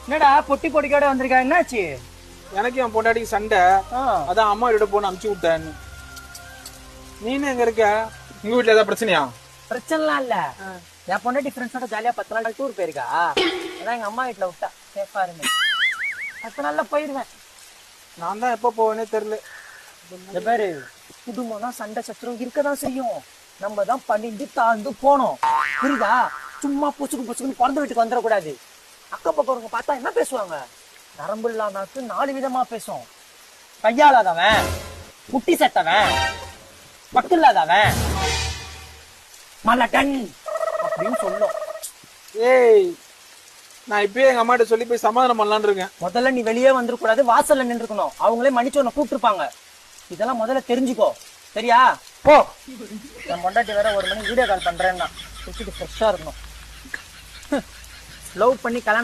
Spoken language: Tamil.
என்னடா பொட்டி பொடிக்கோட வந்திருக்கா, என்னாச்சு? எனக்கு என் பொண்டாட்டிக்கு சண்டை. அதான் அம்மா வீட போன அமுச்சு விட்டேன்னு. நீனு எங்க இருக்க? உங்க வீட்டுல ஏதாவது பிரச்சனையா? பிரச்சனைலாம் இல்ல. என் பொண்டாட்டி ஃப்ரெண்ட்ஸோட ஜாலியா 10 நாள் டூர் போயிருக்கா. அதான் எங்க அம்மா வீட்டுல விட்டா சேஃபா இருந்து 10 நாள்ல போயிருவேன். நான் தான் எப்ப போவேனே தெரியல. இந்த பேரு குடும்பம்னா சண்டை சச்சரவு இருக்கதான் செய்யும். நம்ம தான் பண்ணிட்டு தாழ்ந்து போனோம், புரியுதா? சும்மா புசுக்குன்னு பிறந்த வீட்டுக்கு வந்துடக்கூடாது. அக்கம் பக்கம் பார்த்தா என்ன பேசுவாங்க? நரம்பு இல்லாதாக்கு 4 விதமா பேசும். கையாளாதவன், குட்டி செத்தவன், பட்டு இல்லாதவன், மலட்டன் அப்படின்னு சொல்லும். ஏய், நான் இப்பயே எங்க அம்மாட்ட சொல்லி போய் சமாதானம் பண்ணலான்னு இருக்கேன். முதல்ல நீ வெளியே வந்துடக்கூடாது, வாசல்ல நின்று இருக்கணும். அவங்களே மன்னிச்சு உன்னை கூப்பிட்டுருப்பாங்க. இதெல்லாம் முதல்ல தெரிஞ்சுக்கோ, சரியா? போ. என் பொண்டாட்டி வேற 1 மணி வீடியோ கால் பண்றேன்னா ஃப்ரெஷ்ஷா இருக்கணும். லவ் பண்ணி கல்யாணம்